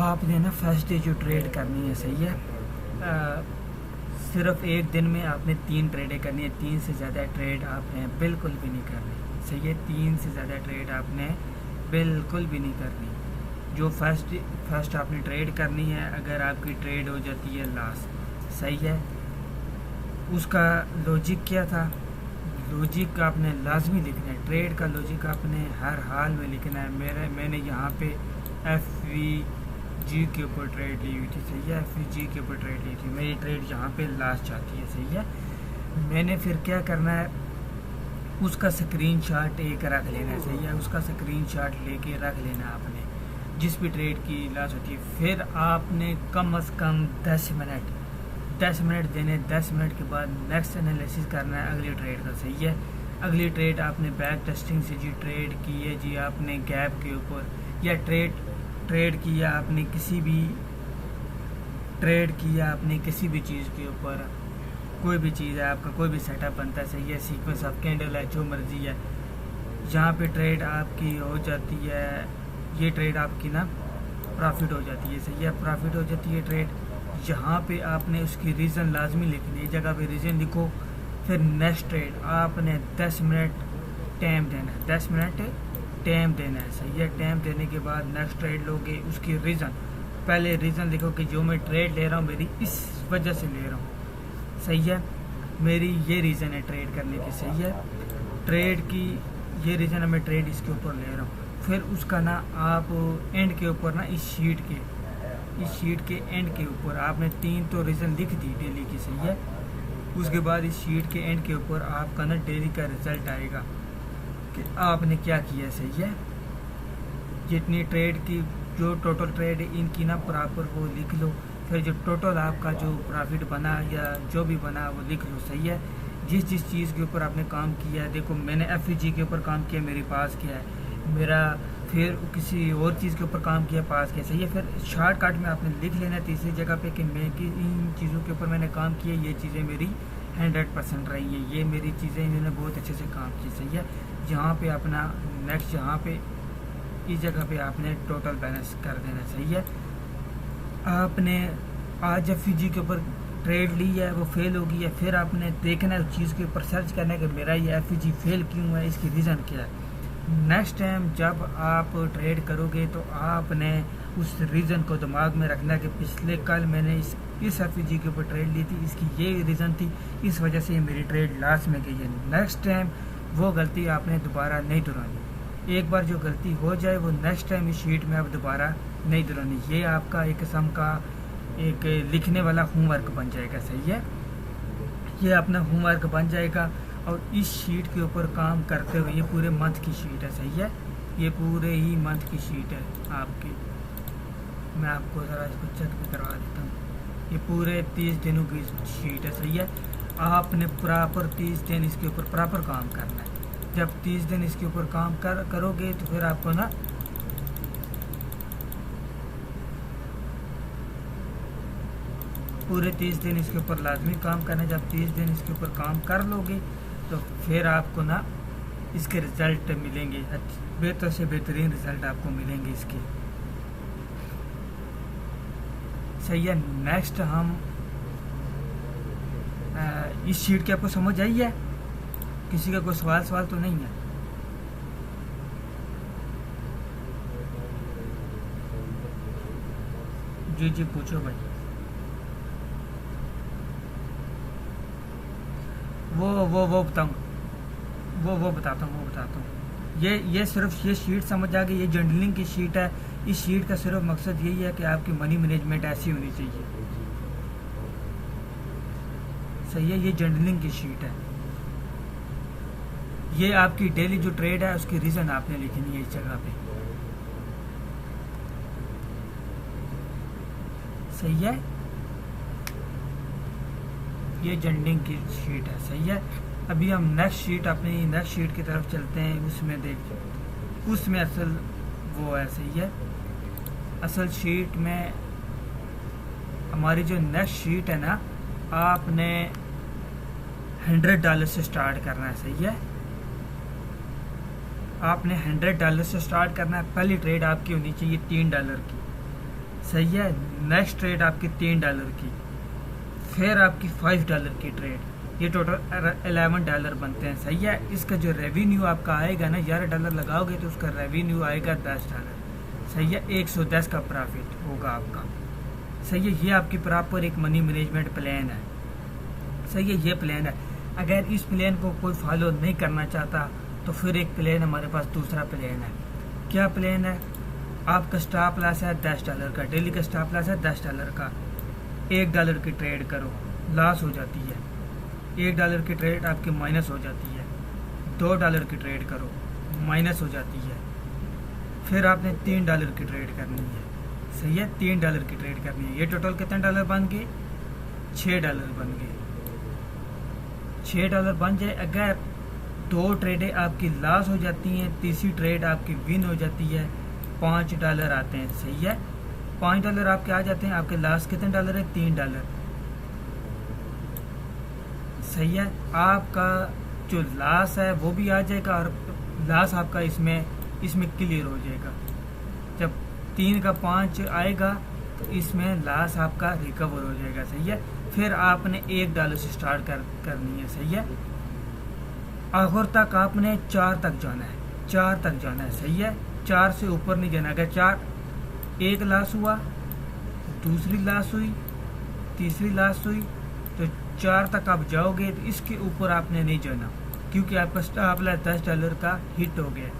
आपने ना first day जो ट्रेड करनी है, सही है, सिर्फ एक दिन में आपने 3 ट्रेडें करनी है। 3 से ज़्यादा ट्रेड आपने बिल्कुल भी नहीं करनी, सही है। 3 से ज़्यादा ट्रेड आपने बिल्कुल भी नहीं करनी। जो फर्स्ट आपने ट्रेड करनी है, अगर आपकी ट्रेड हो जाती है लॉस, सही है, उसका लॉजिक क्या था? लॉजिक आपने लाजमी लिखना है। ट्रेड का लॉजिक आपने हर हाल में लिखना है। मैंने यहाँ पे FVG के ऊपर ट्रेड ली हुई थी, सही है, FVG के ऊपर ट्रेड ली थी। मेरी ट्रेड यहाँ पे लॉस चाहती है, सही है। मैंने फिर क्या करना है, उसका स्क्रीनशॉट एक रख लेना है, सही है। उसका स्क्रीनशॉट लेके रख लेना है आपने, जिस भी ट्रेड की लॉस होती है। फिर आपने कम से कम 10 मिनट देने। 10 मिनट के बाद नेक्स्ट एनालिसिस करना है अगली ट्रेड का, सही है। अगली ट्रेड आपने बैक टेस्टिंग से जी ट्रेड की है, जी आपने गैप के ऊपर, या ट्रेड किया आपने किसी भी किसी भी चीज़ के ऊपर, कोई भी चीज़ है, आपका कोई भी सेटअप बनता है, सही है, सीक्वेंस ऑफ कैंडल है, जो मर्जी है, जहाँ पे ट्रेड आपकी हो जाती है, ये ट्रेड आपकी ना प्रॉफिट हो जाती है, सही है, प्रॉफिट हो जाती है ट्रेड। यहाँ पे आपने उसकी रीज़न लाजमी लिखनी है, जगह पे रीज़न लिखो। फिर नेक्स्ट ट्रेड आपने 10 मिनट टाइम देना है, 10 मिनट टाइम देना है, सही है। टाइम देने के बाद नेक्स्ट ट्रेड लोगे, उसकी रीज़न, पहले रीज़न लिखो कि जो मैं ट्रेड ले रहा हूँ मेरी इस वजह से ले रहा हूँ, सही है, मेरी ये रीज़न है ट्रेड करने की, सही है, ट्रेड की ये रीज़न है, मैं ट्रेड इसके ऊपर ले रहा हूँ। फिर उसका ना आप एंड के ऊपर ना इस शीट के एंड के ऊपर आपने 3 तो रीज़न लिख दी डेली की, सही है। उसके बाद इस शीट के एंड के ऊपर आपका ना डेली का रिजल्ट आएगा कि आपने क्या किया, सही है। जितनी ट्रेड की जो टोटल ट्रेड इनकी ना प्रॉपर वो लिख लो। फिर जो टोटल आपका जो प्रॉफिट बना या जो भी बना वो लिख लो, सही है। जिस चीज़ के ऊपर आपने काम किया है, देखो मैंने FVG के ऊपर काम किया, मेरे पास क्या है मेरा, फिर किसी और चीज़ के ऊपर काम किया, पास किया, सही है। फिर शॉर्टकट में आपने लिख लेना है तीसरी जगह पे कि मैं इन चीज़ों के ऊपर मैंने काम किया, ये चीज़ें मेरी 100% रही हैं, ये मेरी चीज़ें इन्होंने बहुत अच्छे से काम की, सही है। यहाँ पे अपना नेक्स्ट, यहाँ पे इस जगह पे आपने टोटल बैलेंस कर देना, सही है। आपने आज FVG के ऊपर ट्रेड ली है, वो फेल होगी है, फिर आपने देखना है उस चीज़ के ऊपर सर्च करना है कि मेरा ये FVG फेल क्यों है, इसकी रीज़न क्या है। नेक्स्ट टाइम जब आप ट्रेड करोगे तो आपने उस रीज़न को दिमाग में रखना कि पिछले कल मैंने इस FVG के ऊपर ट्रेड ली थी, इसकी ये रीज़न थी, इस वजह से मेरी ट्रेड लॉस में गई है। नेक्स्ट टाइम वो गलती आपने दोबारा नहीं दोहरानी। एक बार जो गलती हो जाए वो नेक्स्ट टाइम इस शीट में आप दोबारा नहीं दोहरानी। ये आपका एक किस्म का एक लिखने वाला होमवर्क बन जाएगा, सही है। ये अपना होमवर्क बन जाएगा और इस शीट के ऊपर काम करते हुए, ये पूरे मंथ की शीट है, सही है, ये पूरे ही मंथ की शीट है आपकी। मैं आपको ज़रा इसको चेक भी करवा देता हूँ। ये पूरे 30 दिनों की शीट है, सही है। आपने प्रॉपर 30 दिन इसके ऊपर प्रॉपर काम करना है। जब 30 दिन इसके ऊपर काम करोगे तो फिर आपको ना पूरे 30 दिन इसके ऊपर लाजमी काम करना है। जब 30 दिन इसके ऊपर काम कर लोगे तो फिर आपको ना इसके रिज़ल्ट मिलेंगे, बेहतर से बेहतरीन रिज़ल्ट आपको मिलेंगे इसके, सही है। नेक्स्ट हम इस शीट की आपको समझ आई है? किसी का कोई सवाल तो नहीं है? जी पूछो भाई। वो बताता हूँ। ये सिर्फ ये शीट समझ आ गई, ये जर्नलिंग की शीट है। इस शीट का सिर्फ मकसद यही है कि आपकी मनी मैनेजमेंट ऐसी होनी चाहिए, सही है। ये जर्नलिंग की शीट है। ये आपकी डेली जो ट्रेड है उसकी रीज़न आपने लिखनी है इस जगह पे, सही है। ये जर्नलिंग की शीट है, सही है। अभी हम नेक्स्ट शीट की तरफ चलते हैं। उसमें असल वो है, सही है। असल शीट में हमारी जो नेक्स्ट शीट है ना, आपने $100 से स्टार्ट करना है, सही है। आपने $100 से स्टार्ट करना है। पहली ट्रेड आपकी होनी चाहिए $3 की, सही है। नेक्स्ट ट्रेड आपकी $3 की, फिर आपकी $5 की ट्रेड, ये टोटल $11 बनते हैं। सही है। इसका जो रेवेन्यू आपका आएगा ना, $11 लगाओगे तो उसका रेवेन्यू आएगा $10। सही है। 110 का प्रॉफिट होगा आपका। सही है। ये आपकी प्रॉपर एक मनी मैनेजमेंट प्लान है। सही है। ये प्लान है। अगर इस प्लान को कोई फॉलो नहीं करना चाहता तो फिर एक प्लान हमारे पास दूसरा प्लान है। क्या प्लान है? आपका स्टॉप लॉस है $10 का, डेली का स्टॉप लॉस है $10 का। $1 की ट्रेड करो, लॉस हो जाती है। $1 की ट्रेड आपकी माइनस हो जाती है। $2 की ट्रेड करो, माइनस हो जाती है। फिर आपने $3 की ट्रेड करनी है। सही है। $3 की ट्रेड करनी है। ये टोटल कितने डॉलर बन गए? $6 बन गए। $6 बन जाए। अगर 2 ट्रेडें आपकी लॉस हो जाती हैं, तीसरी ट्रेड आपकी विन हो जाती है, $5 आते हैं। सही है। $5 आपके आ जाते हैं। आपके लास्ट कितने डॉलर है? $3। सही है। आपका जो लास्ट है वो भी आ जाएगा और लास्ट आपका इसमें क्लियर हो जाएगा। जब 3 का 5 आएगा तो इसमें लास्ट आपका रिकवर हो जाएगा। सही है। फिर आपने $1 से स्टार्ट करनी है। सही है। आखिर तक आपने 4 तक जाना है। 4 तक जाना है। सही है। 4 से ऊपर नहीं जाना। अगर एक लॉस हुआ, दूसरी लॉस हुई, तीसरी लॉस हुई, तो 4 तक आप जाओगे तो इसके ऊपर आपने नहीं जाना, क्योंकि आपका स्टॉप लॉस $10 का हिट हो गया।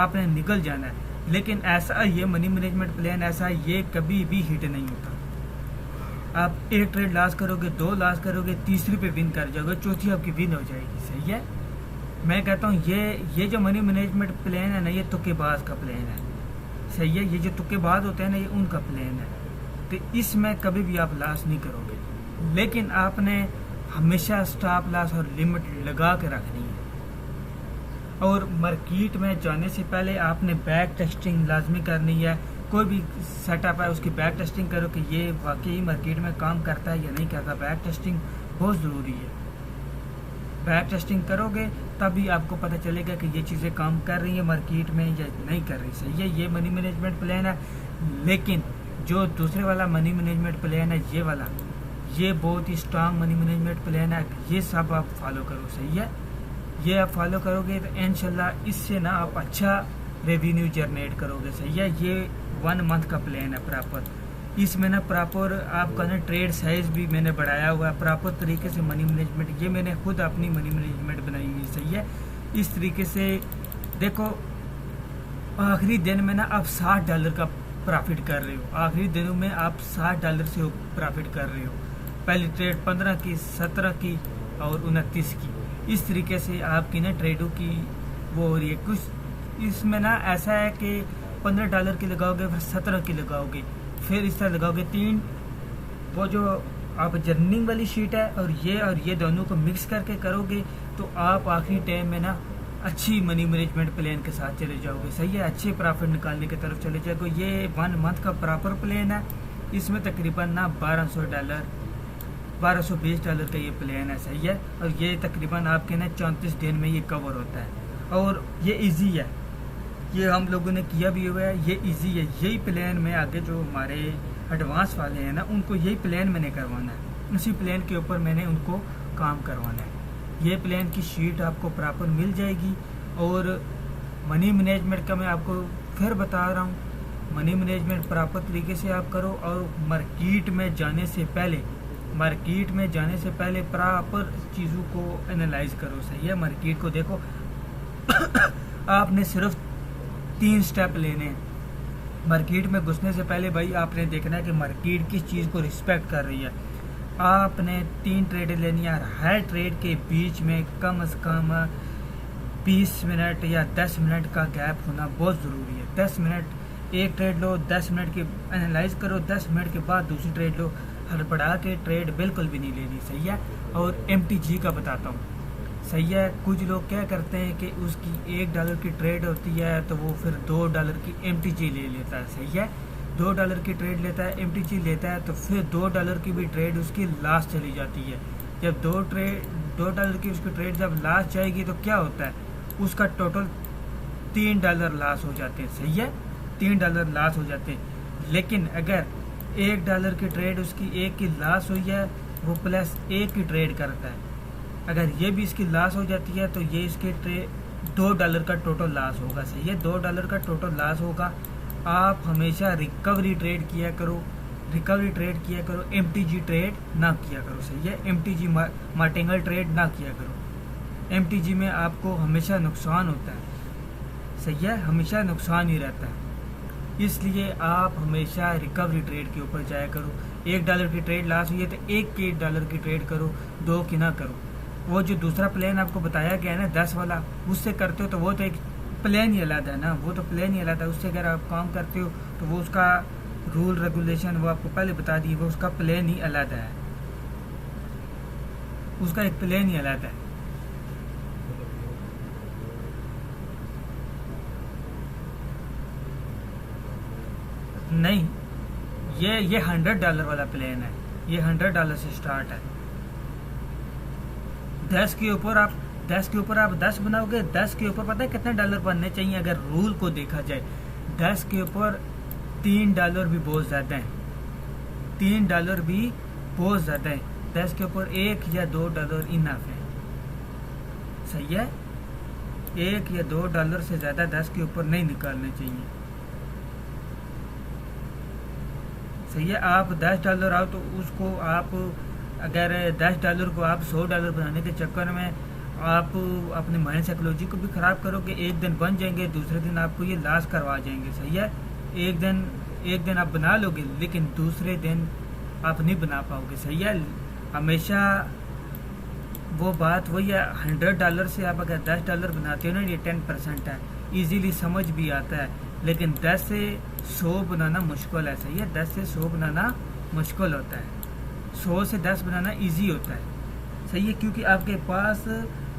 आपने निकल जाना है। लेकिन ऐसा ये मनी मैनेजमेंट प्लान ऐसा ये कभी भी हिट नहीं होता। आप एक ट्रेड लॉस करोगे, 2 लॉस करोगे, तीसरी पे विन कर जाओगे, चौथी आपकी विन हो जाएगी। सही है। मैं कहता हूँ ये जो मनी मैनेजमेंट प्लान है ना, ये तुक्केबाज का प्लान है। सही है। ये जो तुक्केबाज होते हैं ना, ये उनका प्लान है। तो इसमें कभी भी आप लॉस नहीं करोगे, लेकिन आपने हमेशा स्टॉप लॉस और लिमिट लगा के रखनी है। और मार्केट में जाने से पहले आपने बैक टेस्टिंग लाजमी करनी है। कोई भी सेटअप है उसकी बैक टेस्टिंग करो कि ये वाकई मार्केट में काम करता है या नहीं करता। बैक टेस्टिंग बहुत ज़रूरी है। बैक टेस्टिंग करोगे तभी आपको पता चलेगा कि ये चीज़ें काम कर रही है मार्केट में या नहीं कर रही। सही है। ये मनी मैनेजमेंट प्लान है। लेकिन जो दूसरे वाला मनी मैनेजमेंट प्लान है, ये वाला, ये बहुत ही स्ट्रांग मनी मैनेजमेंट प्लान है। ये सब आप फॉलो करो। सही है। ये आप फॉलो करोगे तो इंशाल्लाह इससे ना आप अच्छा रेवेन्यू जनरेट करोगे। सही है। ये 1 मंथ का प्लान है प्रॉपर। इसमें ना प्रॉपर आपका ना ट्रेड साइज भी मैंने बढ़ाया हुआ है प्रॉपर तरीके से। मनी मैनेजमेंट ये मैंने खुद अपनी मनी मैनेजमेंट बनाई हुई। सही है। इस तरीके से देखो, आखिरी दिन में ना आप $60 का प्रॉफिट कर रहे हो। आखिरी दिनों में आप $60 से प्रॉफिट कर रहे हो। पहली ट्रेड 15 की, 17 की और 29 की। इस तरीके से आपकी ना ट्रेडों की वो हो रही है। कुछ इसमें ना ऐसा है कि $15 की लगाओगे, फिर 17 की लगाओगे, फिर इस तरह लगाओगे 3। वो जो आप जर्निंग वाली शीट है और ये दोनों को मिक्स करके करोगे तो आप आखिरी टाइम में ना अच्छी मनी मैनेजमेंट प्लान के साथ चले जाओगे। सही है। अच्छे प्रॉफिट निकालने की तरफ चले जाओगे। ये 1 मंथ का प्रॉपर प्लान है। इसमें तकरीबन ना $1220 का ये प्लान है। सही है। और ये तकरीबन आपके ना 34 दिन में ये कवर होता है। और ये इजी है। ये हम लोगों ने किया भी हुआ है। ये इजी है। यही प्लान में आगे जो हमारे एडवांस वाले हैं ना, उनको यही प्लान मैंने करवाना है। उसी प्लान के ऊपर मैंने उनको काम करवाना है। ये प्लान की शीट आपको प्रॉपर मिल जाएगी। और मनी मैनेजमेंट का मैं आपको फिर बता रहा हूँ, मनी मैनेजमेंट प्रॉपर तरीके से आप करो। और मार्केट में जाने से पहले प्रॉपर चीज़ों को एनालाइज करो। सही है। मार्केट को देखो। आपने सिर्फ 3 स्टेप लेने हैं मार्केट में घुसने से पहले। भाई आपने देखना है कि मार्केट किस चीज़ को रिस्पेक्ट कर रही है। आपने 3 ट्रेडें लेनी है। हर ट्रेड के बीच में कम से कम 20 मिनट या 10 मिनट का गैप होना बहुत ज़रूरी है। 10 मिनट एक ट्रेड लो, 10 मिनट की एनालाइज करो, 10 मिनट के बाद दूसरी ट्रेड लो। हड़बड़ा के ट्रेड बिल्कुल भी नहीं लेनी। सही है। और MTG का बताता हूँ। सही है। कुछ लोग क्या करते हैं कि उसकी $1 की ट्रेड होती है तो वो फिर $2 की MTG ले लेता है। सही है। $2 की ट्रेड लेता है, MTG लेता है, तो फिर $2 की भी ट्रेड उसकी लास्ट चली जाती है। जब $2 की उसकी ट्रेड जब लास्ट जाएगी तो क्या होता है, उसका टोटल $3 लॉस हो जाते हैं। सही है। $3 लॉस हो जाते हैं। लेकिन अगर $1 की ट्रेड उसकी 1 की लॉस हुई है, वो +1 की ट्रेड करता है। अगर ये भी इसकी लॉस हो जाती है तो ये इसके $2 का टोटल लॉस होगा। सही है, $2 का टोटल लॉस होगा। आप हमेशा रिकवरी ट्रेड किया करो, MTG ट्रेड ना किया करो। सही है, MTG मार्टिंगल ट्रेड ना किया करो। MTG में आपको हमेशा नुकसान होता है। सही है, हमेशा नुकसान ही रहता है, इसलिए आप हमेशा रिकवरी ट्रेड के ऊपर जाया करो। $1 की ट्रेड लॉस हुई है तो $1 की ट्रेड करो, 2 की ना करो। वो जो दूसरा प्लान आपको बताया गया है ना 10 वाला, उससे करते हो तो वो तो एक प्लान ही अलग है ना, वो तो प्लान ही अलग है। उससे अगर आप काम करते हो तो वो उसका रूल रेगुलेशन वो आपको पहले बता दिए, वो उसका प्लान ही अलग है, उसका एक प्लान ही अलग है। नहीं, ये $100 वाला प्लान है, ये $100 से स्टार्ट है। 10 के ऊपर आप 10 बनाओगे, 10 के ऊपर पता है कितने डॉलर बनने चाहिए? अगर रूल को देखा जाए 10 के ऊपर $3 भी बहुत ज्यादा है, $3 भी बहुत ज्यादा है। 10 के ऊपर $1 या $2 इनफ है। सही है, $1 या $2 से ज्यादा 10 के ऊपर नहीं निकालने चाहिए। सही है, आप $10 आओ तो उसको आप अगर $10 को आप $100 बनाने के चक्कर में आप अपने माइंड साइकोलॉजी को भी खराब करोगे। एक दिन बन जाएंगे, दूसरे दिन आपको ये लॉस करवा जाएंगे। सही है, एक दिन आप बना लोगे लेकिन दूसरे दिन आप नहीं बना पाओगे। सही है, हमेशा वो बात वही है। $100 से आप अगर $10 बनाते हो ना, ये 10% है, इजीली समझ भी आता है। लेकिन 10 से 100 बनाना मुश्किल है। सही है, 10 से 100 बनाना मुश्किल होता है, 100 से 10 बनाना इजी होता है। सही है, क्योंकि आपके पास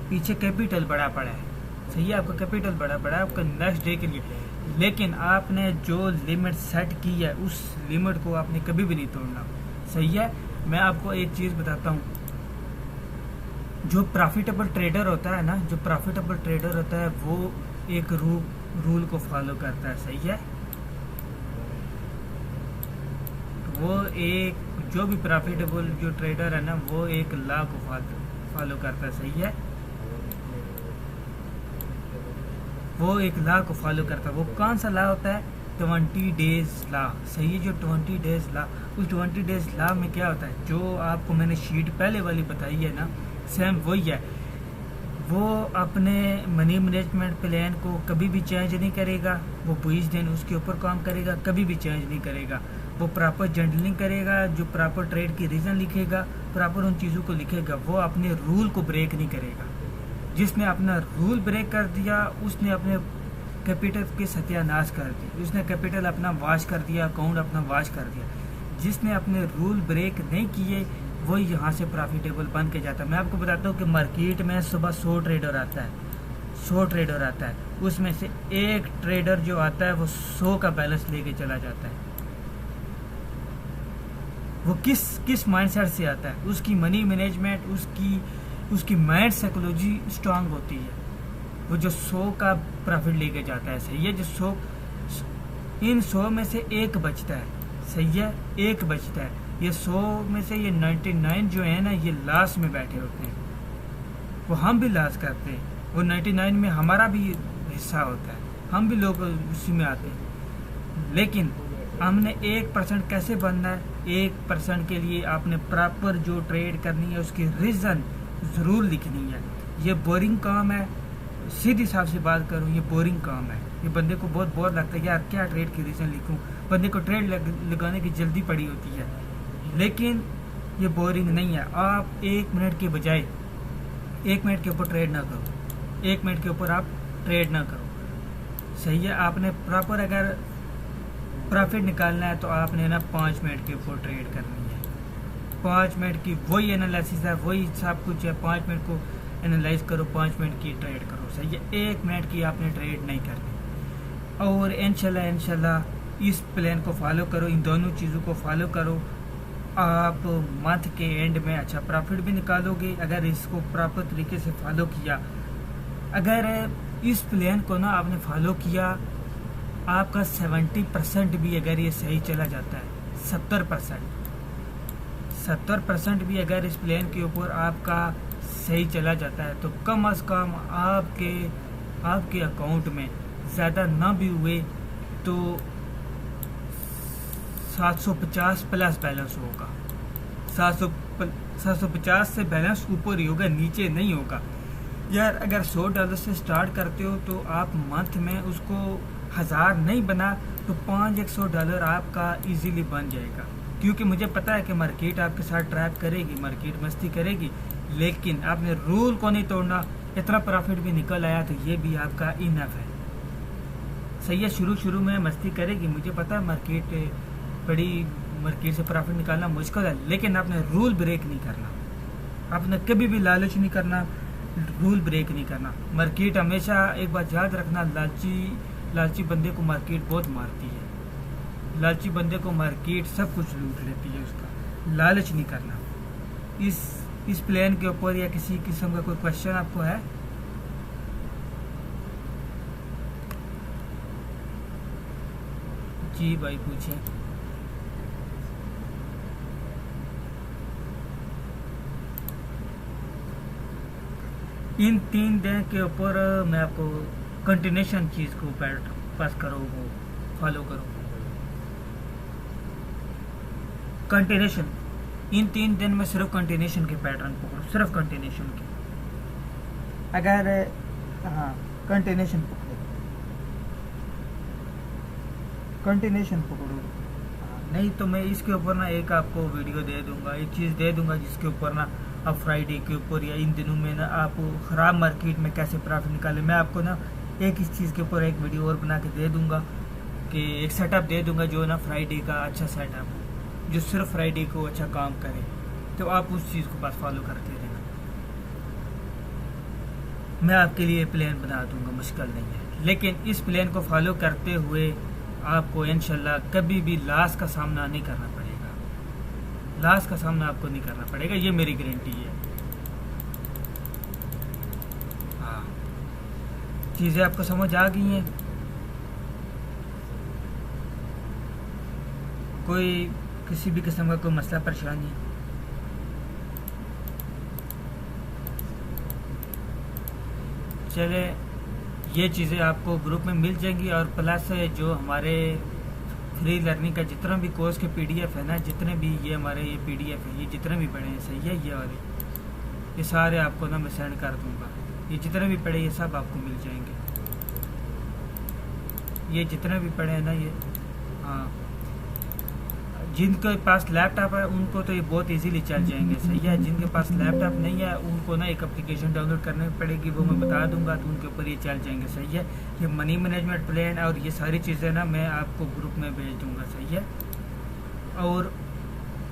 पीछे कैपिटल बड़ा पड़ा है। सही है, आपका कैपिटल बड़ा पड़ा है आपका नेक्स्ट डे के लिए। लेकिन आपने जो लिमिट सेट की है उस लिमिट को आपने कभी भी नहीं तोड़ना। सही है, मैं आपको एक चीज बताता हूँ, जो प्रॉफिटेबल ट्रेडर होता है ना, जो प्रॉफिटेबल ट्रेडर होता है वो एक रूल को फॉलो करता है। सही है, वो एक जो भी प्रॉफिटेबल जो ट्रेडर है ना, वो एक लॉ को फॉलो करता है। सही है, वो एक लॉ को फॉलो करता है। वो कौन सा लॉ होता है? 20 डेज लॉ। सही है, जो 20 डेज लॉ, उस 20 डेज लॉ में क्या होता है, जो आपको मैंने शीट पहले वाली बताई है ना, सेम वही है। वो अपने मनी मैनेजमेंट प्लान को कभी भी चेंज नहीं करेगा। वो 20 दिन उसके ऊपर काम करेगा, कभी भी चेंज नहीं करेगा। वो प्रॉपर जर्नलिंग करेगा, जो प्रॉपर ट्रेड की रीजन लिखेगा, प्रॉपर उन चीज़ों को लिखेगा। वो अपने रूल को ब्रेक नहीं करेगा। जिसने अपना रूल ब्रेक कर दिया उसने अपने कैपिटल के सत्यानाश कर दिया, उसने कैपिटल अपना वाश कर दिया, अकाउंट अपना वाश कर दिया। जिसने अपने रूल ब्रेक नहीं किए वही यहाँ से प्रॉफिटेबल बन के जाता है। मैं आपको बताता हूँ कि मार्केट में सुबह 100 ट्रेडर आता है, 100 ट्रेडर आता है, उसमें से एक ट्रेडर जो आता है वो 100 का बैलेंस लेके चला जाता है। वो किस माइंडसेट से आता है? उसकी मनी मैनेजमेंट, उसकी माइंड साइकोलॉजी स्ट्रांग होती है। वो जो 100 का प्रॉफिट लेके जाता है। सही है, जो 100 इन 100 में से एक बचता है। सही है, एक बचता है। ये 100 में से ये 99 जो है ना, ये लास्ट में बैठे होते हैं। वो हम भी लास्ट करते हैं, वो 99 में हमारा भी हिस्सा होता है, हम भी लोग उसी में आते हैं। लेकिन हमने 1% कैसे बनना है? 1% के लिए आपने प्रॉपर जो ट्रेड करनी है उसकी रीजन जरूर लिखनी है। ये बोरिंग काम है, सीधी हिसाब से बात करूँ, ये बोरिंग काम है। ये बंदे को बहुत बोर लगता है, यार क्या ट्रेड की रीजन लिखूं। बंदे को ट्रेड लगाने की जल्दी पड़ी होती है, लेकिन ये बोरिंग नहीं है। आप 1 मिनट के बजाय 1 मिनट के ऊपर ट्रेड ना करो, 1 मिनट के ऊपर आप ट्रेड ना करो। सही है, आपने प्रॉपर अगर प्रॉफिट निकालना है तो आपने ना 5 मिनट के ऊपर ट्रेड करनी है। 5 मिनट की वही एनालिसिस है, वही सब कुछ है। 5 मिनट को एनालाइज करो, 5 मिनट की ट्रेड करो। सही है, 1 मिनट की आपने ट्रेड नहीं करनी। और इंशाल्लाह इस प्लान को फॉलो करो, इन दोनों चीज़ों को फॉलो करो, आप मंथ के एंड में अच्छा प्रॉफिट भी निकालोगे अगर इसको प्रॉपर तरीके से फॉलो किया। अगर इस प्लान को ना आपने फॉलो किया, आपका 70% भी अगर ये सही चला जाता है, 70% भी अगर इस प्लान के ऊपर आपका सही चला जाता है तो कम अज़ कम आपके अकाउंट में ज़्यादा ना भी हुए तो 750 प्लस बैलेंस होगा। 750 से बैलेंस ऊपर ही होगा, नीचे नहीं होगा। यार अगर $100 से स्टार्ट करते हो तो आप मंथ में उसको 1000 नहीं बना तो $500 आपका इजीली बन जाएगा। क्योंकि मुझे पता है कि मार्केट आपके साथ ट्रैप करेगी, मार्केट मस्ती करेगी, लेकिन आपने रूल को नहीं तोड़ना। इतना प्रॉफिट भी निकल आया तो ये भी आपका इनफ है। सही है, शुरू में मस्ती करेगी, मुझे पता है मार्केट से प्रॉफिट निकालना मुश्किल है, लेकिन आपने रूल ब्रेक नहीं करना। आपने कभी भी लालच नहीं करना, रूल ब्रेक नहीं करना। मार्केट हमेशा एक बात याद रखना, लालची बंदे को मार्केट बहुत मारती है। लालची बंदे को मार्केट सब कुछ लूट लेती है उसका। लालच नहीं करना। इस प्लान के ऊपर या किसी किस्म का कोई क्वेश्चन आपको है? जी भाई पूछिए। इन 3 दिन के ऊपर मैं आपको कंटिन्यूशन चीज़ को पास करो, वो फॉलो करो। कंटिन्यूशन इन 3 दिन में सिर्फ कंटिन्यूशन के पैटर्न पकड़ो, सिर्फ कंटिन्यूशन के। अगर हाँ कंटिन्यूशन पकड़ो, नहीं तो मैं इसके ऊपर ना एक आपको वीडियो दे दूंगा, एक चीज़ दे दूंगा जिसके ऊपर ना आप फ्राइडे के ऊपर या इन दिनों में ना आप ख़राब मार्केट में कैसे प्रॉफिट निकालें। मैं आपको ना एक इस चीज़ के ऊपर एक वीडियो और बना के दे दूंगा कि एक सेटअप दे दूंगा जो ना फ्राइडे का अच्छा सेटअप, जो सिर्फ फ्राइडे को अच्छा काम करे, तो आप उस चीज़ को बस फॉलो करते रहना। मैं आपके लिए प्लान बना दूंगा, मुश्किल नहीं है, लेकिन इस प्लान को फॉलो करते हुए आपको इंशाल्लाह कभी भी लॉस का सामना नहीं करना पड़ेगा। लॉस का सामना आपको नहीं करना पड़ेगा, ये मेरी गारंटी है। हाँ, चीज़ें आपको समझ आ गई हैं? कोई किसी भी किस्म का कोई मसला परेशानी? चले, ये चीज़ें आपको ग्रुप में मिल जाएंगी, और प्लस जो हमारे फ्री लर्निंग का जितना भी कोर्स के PDF है ना, जितने भी ये हमारे ये PDF है, ये जितने भी पढ़े हैं, सही है, ये वाले ये सारे आपको ना मैं सेंड कर दूंगा। ये जितने भी पढ़े ये सब आपको मिल जाएंगे। ये जितने भी पढ़े हैं ना ये, हाँ, जिनके पास लैपटॉप है उनको तो ये बहुत इजीली चल जाएंगे, सही है। जिनके पास लैपटॉप नहीं है उनको ना एक एप्लीकेशन डाउनलोड करनी पड़ेगी, वो मैं बता दूंगा, तो उनके ऊपर ये चल जाएंगे, सही है। ये मनी मैनेजमेंट प्लान और ये सारी चीज़ें ना मैं आपको ग्रुप में भेज दूंगा, सही है। और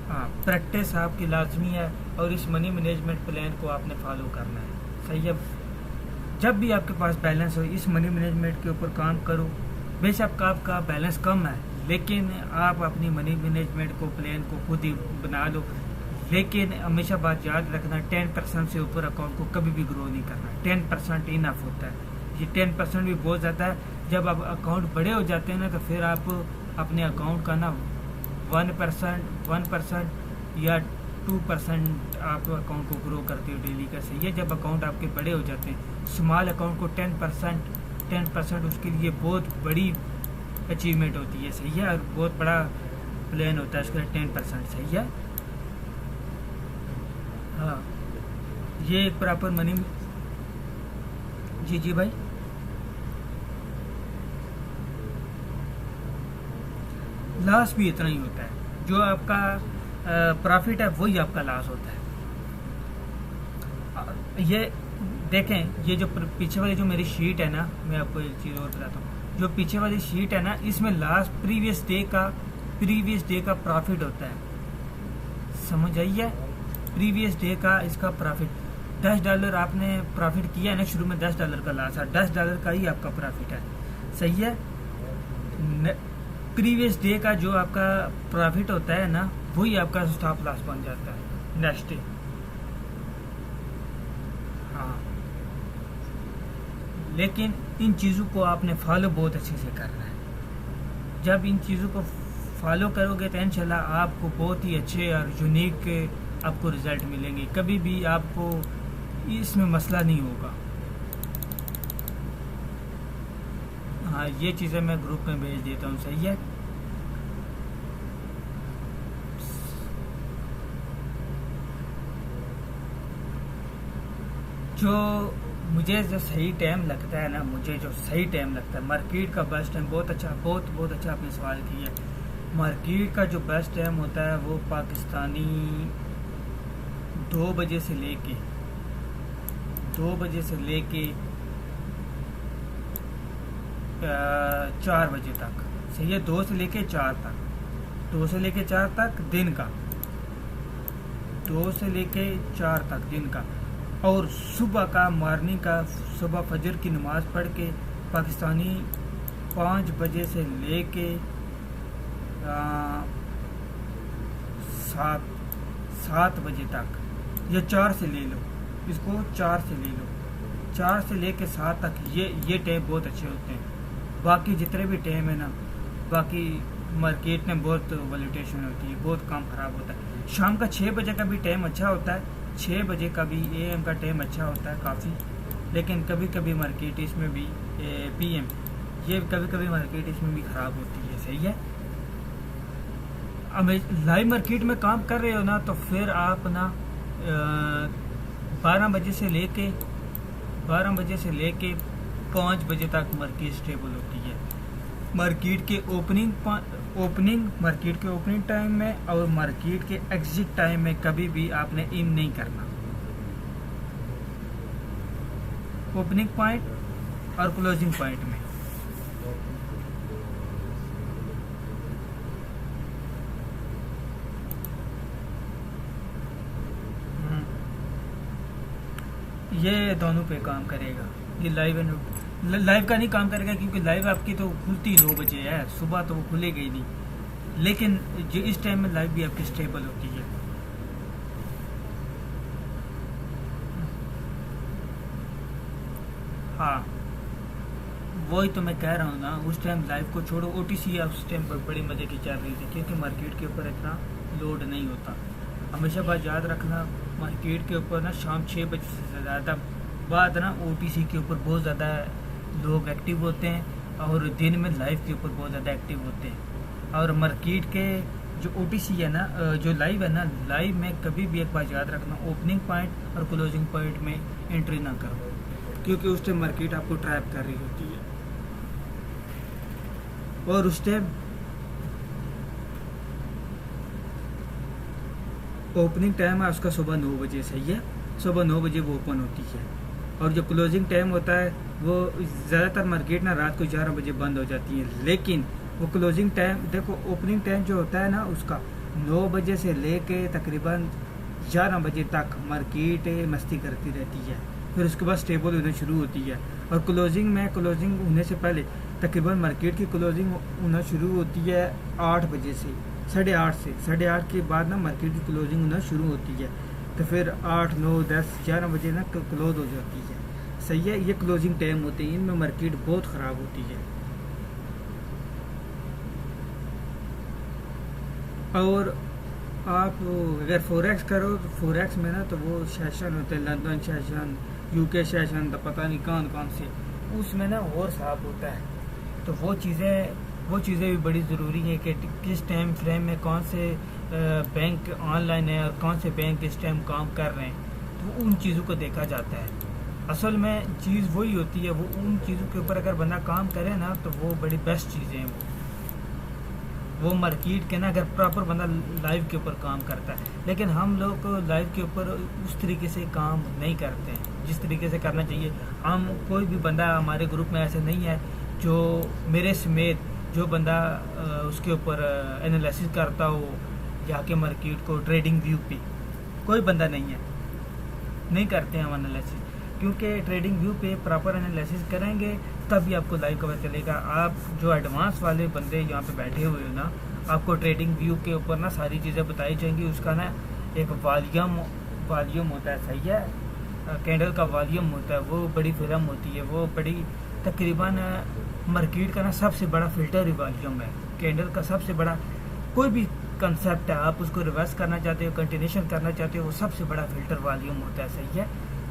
हाँ, प्रैक्टिस आपकी लाजमी है, और इस मनी मैनेजमेंट प्लान को आपने फॉलो करना है, सही है। जब भी आपके पास बैलेंस हो, इस मनी मैनेजमेंट के ऊपर काम करो। बेशक आपका बैलेंस कम है, लेकिन आप अपनी मनी मैनेजमेंट को प्लान को खुद ही बना लो। लेकिन हमेशा बात याद रखना, 10% से ऊपर अकाउंट को कभी भी ग्रो नहीं करना। 10% इनफ होता है। ये 10% भी बहुत ज़्यादा है। जब आप अकाउंट बड़े हो जाते हैं ना, तो फिर आप अपने अकाउंट का ना 1% या 2% आप अकाउंट को ग्रो करते हो डेली का, सही है। जब अकाउंट आपके बड़े हो जाते हैं, स्मॉल अकाउंट को 10% उसके लिए बहुत बड़ी अचीवमेंट होती है, सही है, और बहुत बड़ा प्लान होता है उसके लिए 10%, सही है। हाँ, ये एक प्रॉपर मनी, जी भाई, लॉस भी इतना ही होता है। जो आपका प्रॉफिट है वही आपका लॉस होता है। ये देखें, ये जो पीछे वाली जो मेरी शीट है ना, मैं आपको एक चीज़ और बताता हूँ। जो पीछे वाली शीट है ना, इसमें लास्ट प्रीवियस डे का प्रॉफिट होता है, समझ आई है। प्रीवियस डे का इसका प्रॉफिट $10 आपने प्रॉफिट किया है ना, शुरू में $10 का लॉस है, $10 का ही आपका प्रॉफिट है, सही है। प्रीवियस डे का जो आपका प्रॉफिट होता है ना, वही आपका स्टॉप लॉस बन जाता है नेक्स्ट डे। हाँ, लेकिन इन चीज़ों को आपने फॉलो बहुत अच्छे से करना है। जब इन चीज़ों को फॉलो करोगे तो इंशाल्लाह आपको बहुत ही अच्छे और यूनिक आपको रिज़ल्ट मिलेंगे, कभी भी आपको इसमें मसला नहीं होगा। हाँ, ये चीज़ें मैं ग्रुप में भेज देता हूँ, सही है। मुझे जो सही टाइम लगता है ना, मुझे जो सही टाइम लगता है मार्केट का बेस्ट टाइम, बहुत अच्छा आपने सवाल किया है। मार्केट का जो बेस्ट टाइम होता है वो पाकिस्तानी 2 बजे से लेके 4 बजे तक, सही है। 2 से लेके 4 तक दिन का, 2 से लेके 4 तक दिन का। और सुबह का, मॉर्निंग का, सुबह फजर की नमाज़ पढ़ के पाकिस्तानी 5 बजे से लेके 7 बजे तक, या 4 से ले लो, इसको 4 से ले लो, 4 से लेके 7 तक, ये टाइम बहुत अच्छे होते हैं। बाकी जितने भी टाइम है ना, बाकी मार्केट में बहुत वैल्यूटेशन होती है, बहुत काम ख़राब होता है। शाम का 6 बजे का भी टाइम अच्छा होता है, 6 बजे का भी AM का टाइम अच्छा होता है काफ़ी, लेकिन कभी कभी मार्केट इसमें भी PM, ये कभी मार्केट इसमें भी ख़राब होती है, सही है। अब लाइव मार्केट में काम कर रहे हो ना, तो फिर आप ना 12 बजे से लेके 5 बजे तक मार्केट स्टेबल होती है। मार्केट के मार्केट के ओपनिंग टाइम में और मार्केट के एग्जिट टाइम में कभी भी आपने इन नहीं करना। ओपनिंग पॉइंट और क्लोजिंग पॉइंट में ये दोनों पे काम करेगा। ये लाइव का नहीं काम करेगा, क्योंकि लाइव आपकी तो खुलती 9 बजे है, सुबह तो वो खुलेगी ही नहीं। लेकिन जो इस टाइम में लाइव भी आपकी स्टेबल होती है। हाँ, वही तो मैं कह रहा हूँ ना, उस टाइम लाइव को छोड़ो, OTC उस टाइम पर बड़ी मजे की चल रही थी, क्योंकि मार्केट के ऊपर इतना लोड नहीं होता। हमेशा बात याद रखना, मार्केट के ऊपर ना शाम 6 बजे से ज़्यादा बाद ना OTC के ऊपर बहुत ज़्यादा लोग एक्टिव होते हैं, और दिन में लाइव के ऊपर बहुत ज़्यादा एक्टिव होते हैं। और मार्केट के जो OTC है ना, जो लाइव है ना, लाइव में कभी भी एक बात याद रखना, ओपनिंग पॉइंट और क्लोजिंग पॉइंट में एंट्री ना करो, क्योंकि उस टाइम मार्केट आपको ट्रैप कर रही होती है। और उस टाइम ओपनिंग टाइम है उसका सुबह 9 बजे, सही है, सुबह 9 बजे वो ओपन होती है। और जो क्लोजिंग टाइम होता है वो ज़्यादातर मार्केट ना रात को 11 बजे बंद हो जाती है, लेकिन वो क्लोजिंग टाइम, देखो ओपनिंग टाइम जो होता है ना उसका 9 बजे से लेके तकरीबन 11 बजे तक मार्केट मस्ती करती रहती है, फिर उसके बाद स्टेबल होना शुरू होती है। और क्लोजिंग होने से पहले तकरीबन मार्केट की क्लोजिंग होना शुरू होती है 8 बजे से, 8:30 के बाद ना मार्केट की क्लोजिंग होना शुरू होती है, तो फिर 8, 9, 10, 11 बजे ना क्लोज हो जाती है, सही है। ये क्लोजिंग टाइम होते हैं, इनमें मार्केट बहुत ख़राब होती है। और आप अगर फोरेक्स करो तो फोरेक्स में ना तो वो सेशन होते हैं, लंदन सेशन, UK सेशन, तो पता नहीं कौन से, उसमें ना और साफ होता है। तो वो चीज़ें भी बड़ी ज़रूरी है कि किस टाइम फ्रेम में कौन से बैंक ऑनलाइन है और कौन से बैंक इस टाइम काम कर रहे हैं, तो उन चीज़ों को देखा जाता है। असल में चीज़ वही होती है, वो उन चीज़ों के ऊपर अगर बंदा काम करे ना तो वो बड़ी बेस्ट चीज़ें हैं। वो मार्केट के ना अगर प्रॉपर बंदा लाइव के ऊपर काम करता है, लेकिन हम लोग लाइव के ऊपर उस तरीके से काम नहीं करते हैं जिस तरीके से करना चाहिए। हम कोई भी बंदा हमारे ग्रुप में ऐसे नहीं है जो मेरे समेत जो बंदा उसके ऊपर एनालिसिस करता हो जाके मार्केट को ट्रेडिंग व्यू पे, कोई बंदा नहीं है, नहीं करते हैं हम एनालिसिस, क्योंकि ट्रेडिंग व्यू पे प्रॉपर एनालिसिस करेंगे तभी आपको लाइव कवर चलेगा। आप जो एडवांस वाले बंदे यहाँ पे बैठे हुए हो ना, आपको ट्रेडिंग व्यू के ऊपर ना सारी चीज़ें बताई जाएंगी। उसका ना एक वॉल्यूम होता है, सही है, कैंडल का वॉल्यूम होता है, वो बड़ी फिल्म होती है, वो बड़ी तकरीबन मार्केट का ना सबसे बड़ा फिल्टर ही वॉल्यूम है। कैंडल का सबसे बड़ा कोई भी कंसेप्ट है, आप उसको रिवर्स करना चाहते हो, कंटिन्यूशन करना चाहते हो, वो सबसे बड़ा फिल्टर वॉल्यूम होता है, सही है।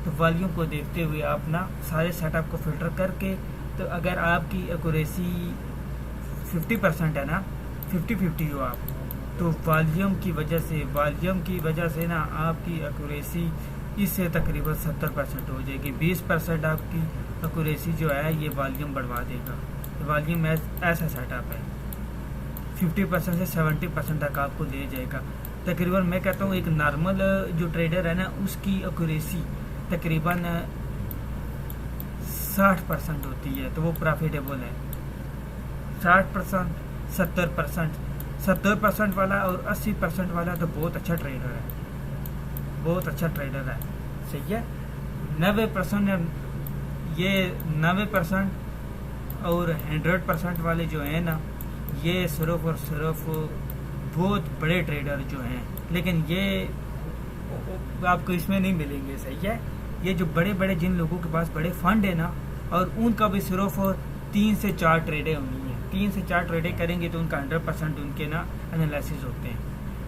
तो वॉल्यूम को देखते हुए आप ना सारे सेटअप को फिल्टर करके, तो अगर आपकी एक्यूरेसी 50% है ना, 50-50 हो आप, तो वॉल्यूम की वजह से ना आपकी एक्यूरेसी इससे तकरीबन 70% हो जाएगी। 20% आपकी एक्यूरेसी जो है ये वॉल्यूम बढ़वा देगा। वॉल्यूम ऐसा सेटअप है 50% से 70% तक आपको ले जाएगा। तकरीबन मैं कहता हूँ एक नॉर्मल जो ट्रेडर है ना, उसकी एक्यूरेसी तकरीबन 60% होती है, तो वो प्रॉफिटेबल है। 60%, 70% वाला और 80% वाला तो बहुत अच्छा ट्रेडर है, बहुत अच्छा ट्रेडर है, सही है। 90% ये 90% और 100% वाले जो हैं ना, ये सिर्फ और सिर्फ बहुत बड़े ट्रेडर जो हैं, लेकिन ये आपको इसमें नहीं मिलेंगे, सही है। ये जो बड़े बड़े जिन लोगों के पास बड़े फंड है ना, और उनका भी सिर्फ 3 से 4 ट्रेडें होनी है, 3 से 4 ट्रेडें करेंगे तो उनका 100% उनके ना एनालिसिस होते हैं,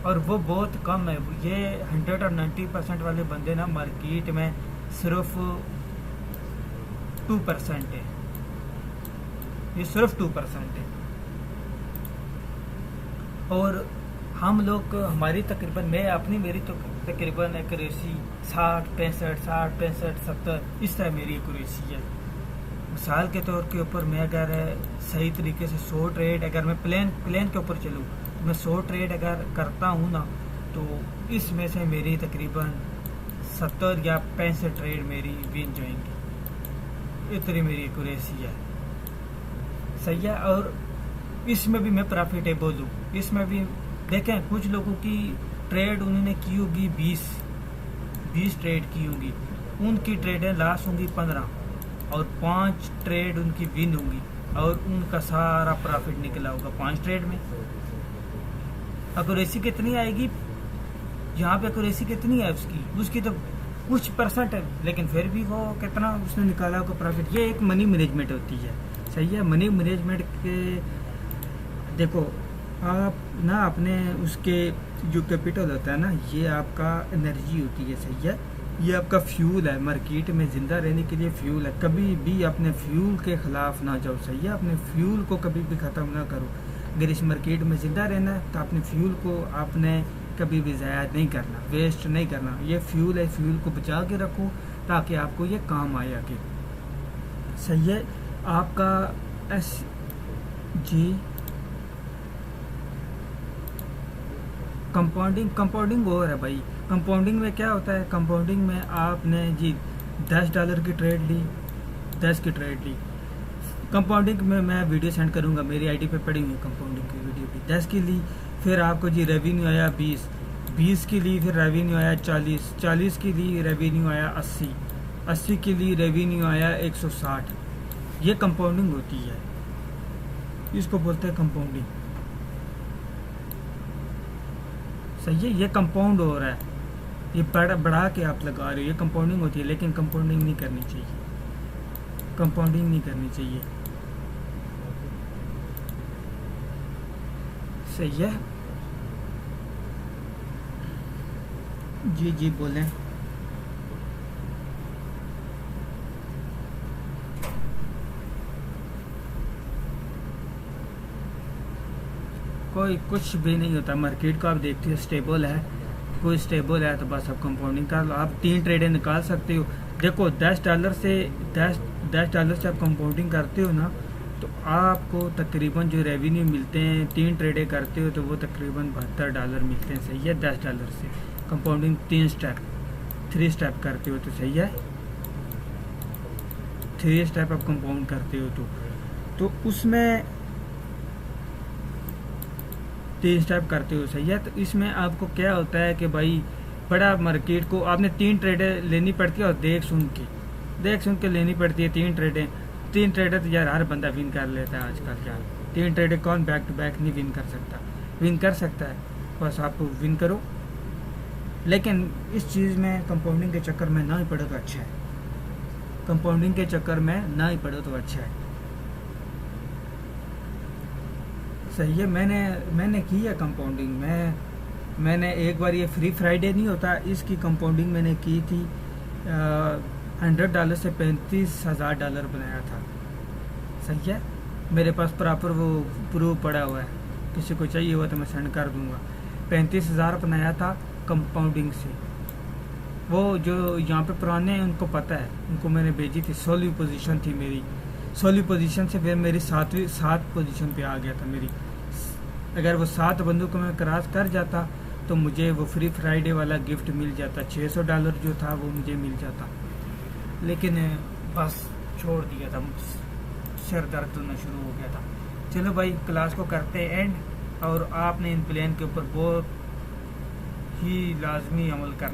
और वो बहुत कम है। ये 100 और 90% वाले बंदे ना मार्केट में सिर्फ 2% है, ये सिर्फ 2% है। और हम लोग हमारी तकरीबन मेरी तो तकरीबन एक्यूरेसी 60-65 70 इस तरह मेरी एक्यूरेसी है। मिसाल के तौर के ऊपर मैं अगर सही तरीके से 100 ट्रेड, अगर मैं प्लेन के ऊपर चलूँ, मैं 100 ट्रेड अगर करता हूँ ना, तो इसमें से मेरी तकरीबन 70 या 65 ट्रेड मेरी विन जाएंगी, इतनी मेरी एक्यूरेसी है, सही है। और इसमें भी मैं प्रॉफिटेबल हूँ। इसमें भी देखें, कुछ लोगों की ट्रेड उन्होंने की होगी 20 ट्रेड की होगी, उनकी ट्रेडें लॉस होंगी 15, और 5 ट्रेड उनकी विन होंगी, और उनका सारा प्रॉफिट निकला होगा 5 ट्रेड में। एक्यूरेसी कितनी आएगी यहाँ पे? एक्यूरेसी कितनी है उसकी तो कुछ % है, लेकिन फिर भी वो कितना उसने निकाला होगा प्रॉफिट। ये एक मनी मैनेजमेंट होती है, सही है। मनी मैनेजमेंट के देखो आप ना अपने उसके जो कैपिटल होता है ना, ये आपका एनर्जी होती है, सही है। ये आपका फ्यूल है, मार्केट में ज़िंदा रहने के लिए फ्यूल है। कभी भी अपने फ्यूल के ख़िलाफ़ ना जाओ, सही है। अपने फ्यूल को कभी भी ख़त्म ना करो। अगर इस मार्केट में ज़िंदा रहना है तो अपने फ्यूल को आपने कभी भी ज़ाया नहीं करना, वेस्ट नहीं करना। ये फ्यूल है, फ्यूल को बचा के रखो ताकि आपको ये काम आए आगे, सही है। आपका SG कंपाउंडिंग और है भाई। कंपाउंडिंग में क्या होता है? कंपाउंडिंग में आपने जी $10 की ट्रेड ली, 10 की ट्रेड ली। कंपाउंडिंग में मैं वीडियो सेंड करूंगा, मेरी आईडी पे पड़ी हुई है कंपाउंडिंग की वीडियो भी। 10 की ली, फिर आपको जी रेवेन्यू आया 20 की ली, फिर रेवेन्यू आया 40 की ली, रेवेन्यू आया 80 की ली, रेवेन्यू आया 160। ये कंपाउंडिंग होती है, इसको बोलते हैं कंपाउंडिंग, सही है। ये कंपाउंड हो रहा है, ये बढ़ा के आप लगा रहे हो, ये कंपाउंडिंग होती है। लेकिन कंपाउंडिंग नहीं करनी चाहिए, कंपाउंडिंग नहीं करनी चाहिए, सही है। जी बोलें। कोई कुछ भी नहीं होता मार्केट को। आप देखते हो स्टेबल है, कोई स्टेबल है तो बस आप कंपाउंडिंग कर लो। आप 3 ट्रेडें निकाल सकते हो। देखो $10 से आप कंपाउंडिंग करते हो ना, तो आपको तकरीबन जो रेवेन्यू मिलते हैं, 3 ट्रेडें करते हो तो वो तकरीबन $72 मिलते हैं, सही है। $10 से कंपाउंडिंग 3 स्टेप करते हो तो सही है। 3 स्टेप आप कंपाउंड करते हो तो उसमें 3 स्टेप करते हो, सही है। तो इसमें आपको क्या होता है कि भाई बड़ा मार्केट को आपने 3 ट्रेडें लेनी पड़ती है, और देख सुन के लेनी पड़ती है 3 ट्रेडें। 3 ट्रेडें तो यार हर बंदा विन कर लेता है आजकल यार। 3 ट्रेडें कौन बैक टू बैक नहीं विन कर सकता? विन कर सकता है, बस आप विन करो। लेकिन इस चीज़ में कंपाउंडिंग के चक्कर में ना ही पड़ो तो अच्छा है, कंपाउंडिंग के चक्कर में ना ही पड़ो तो अच्छा है, सही है। मैंने की है कंपाउंडिंग। मैंने एक बार ये फ्री फ्राइडे नहीं होता, इसकी कंपाउंडिंग मैंने की थी। $100 से $35,000 बनाया था। सही है, मेरे पास प्रॉपर वो प्रूफ पड़ा हुआ है, किसी को चाहिए हुआ तो मैं सेंड कर दूंगा। 35,000 बनाया था कंपाउंडिंग से। वो जो यहाँ पे पुराने हैं उनको पता है, उनको मैंने भेजी थी। 16वीं पोजीशन थी मेरी, 16वीं पोजीशन से फिर मेरी 7 पोजीशन पे आ गया था मेरी। अगर वो 7 बंदों को मैं क्रॉस कर जाता तो मुझे वो फ्री फ्राइडे वाला गिफ्ट मिल जाता, $600 जो था वो मुझे मिल जाता। लेकिन बस छोड़ दिया था, सर दर्द होना शुरू हो गया था। चलो भाई, क्लास को करते एंड, और आपने इन प्लान के ऊपर बहुत ही लाजमी अमल करना।